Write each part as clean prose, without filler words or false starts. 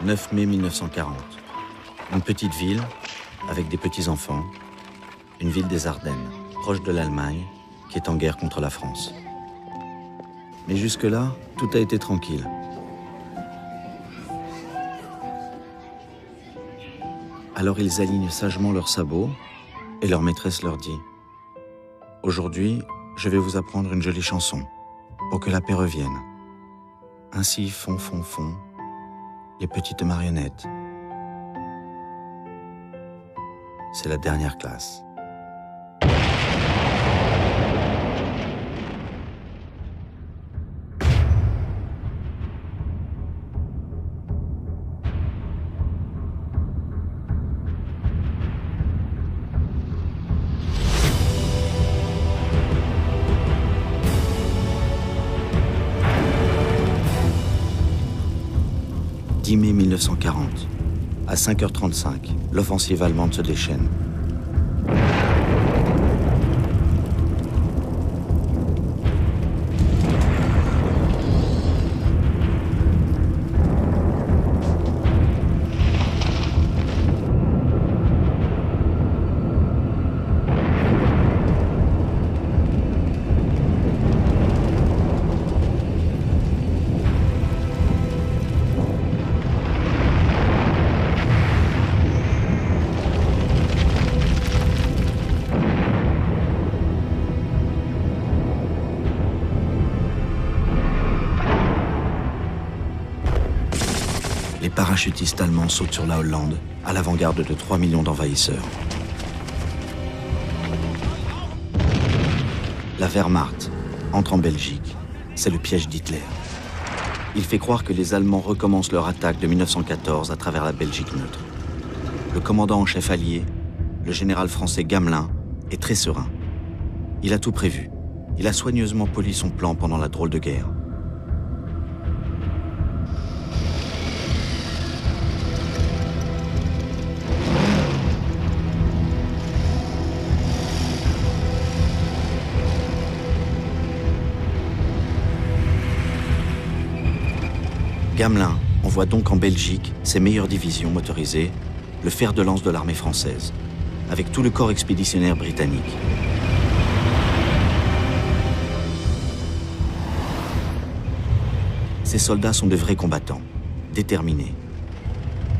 9 mai 1940. Une petite ville, avec des petits-enfants, une ville des Ardennes, proche de l'Allemagne, qui est en guerre contre la France. Mais jusque-là, tout a été tranquille. Alors ils alignent sagement leurs sabots et leur maîtresse leur dit « Aujourd'hui, je vais vous apprendre une jolie chanson pour que la paix revienne. » Ainsi font les petites marionnettes. C'est la dernière classe. « 10 mai 1940, à 5h35, l'offensive allemande se déchaîne. Les parachutistes allemands sautent sur la Hollande, à l'avant-garde de 3 millions d'envahisseurs. La Wehrmacht entre en Belgique. C'est le piège d'Hitler. Il fait croire que les Allemands recommencent leur attaque de 1914 à travers la Belgique neutre. Le commandant en chef allié, le général français Gamelin, est très serein. Il a tout prévu. Il a soigneusement poli son plan pendant la drôle de guerre. Gamelin envoie donc en Belgique ses meilleures divisions motorisées, le fer de lance de l'armée française, avec tout le corps expéditionnaire britannique. Ces soldats sont de vrais combattants, déterminés.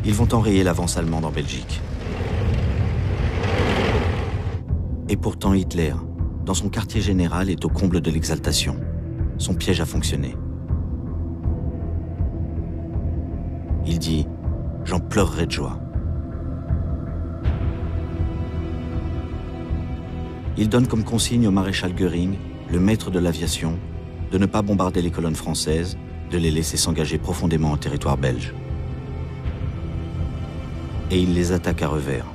Ils vont enrayer l'avance allemande en Belgique. Et pourtant Hitler, dans son quartier général, est au comble de l'exaltation. Son piège a fonctionné. Il dit « J'en pleurerai de joie ». Il donne comme consigne au maréchal Göring, le maître de l'aviation, de ne pas bombarder les colonnes françaises, de les laisser s'engager profondément en territoire belge. Et il les attaque à revers.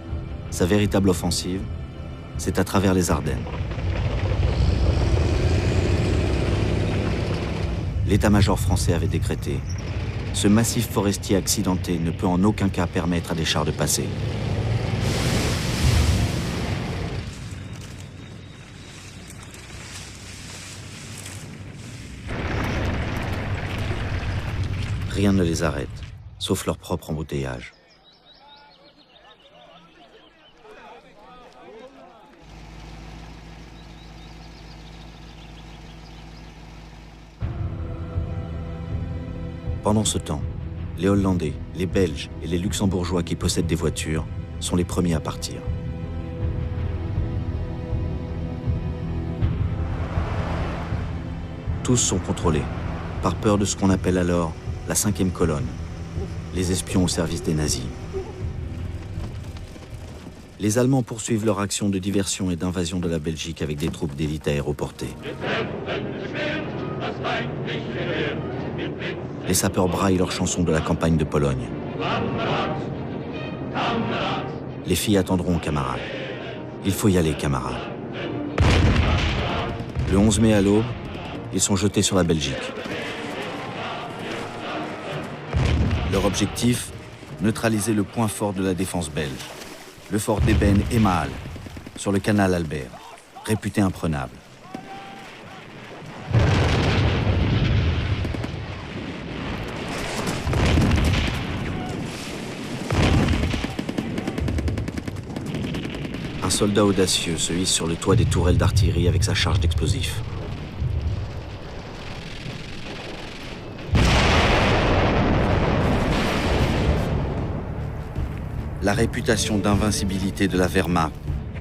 Sa véritable offensive, c'est à travers les Ardennes. L'état-major français avait décrété: ce massif forestier accidenté ne peut en aucun cas permettre à des chars de passer. Rien ne les arrête, sauf leur propre embouteillage. Pendant ce temps, les Hollandais, les Belges et les Luxembourgeois qui possèdent des voitures sont les premiers à partir. Tous sont contrôlés, par peur de ce qu'on appelle alors la 5e colonne, les espions au service des nazis. Les Allemands poursuivent leur action de diversion et d'invasion de la Belgique avec des troupes d'élite aéroportées. Les sapeurs braillent leurs chansons de la campagne de Pologne. Les filles attendront, camarades. Il faut y aller, camarades. Le 11 mai à l'aube, ils sont jetés sur la Belgique. Leur objectif, neutraliser le point fort de la défense belge, le fort d'Ébène et Maal, sur le canal Albert, réputé imprenable. soldat audacieux se hisse sur le toit des tourelles d'artillerie avec sa charge d'explosifs. La réputation d'invincibilité de la Wehrmacht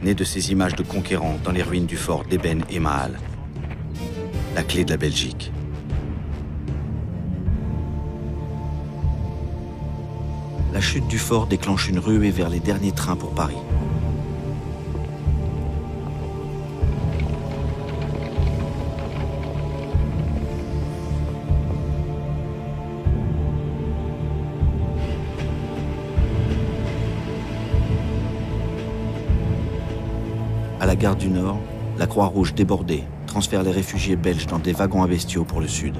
naît de ces images de conquérants dans les ruines du fort d'Eben et Maal. La clé de la Belgique. La chute du fort déclenche une ruée vers les derniers trains pour Paris. À la gare du Nord, la Croix-Rouge débordée transfère les réfugiés belges dans des wagons à bestiaux pour le sud.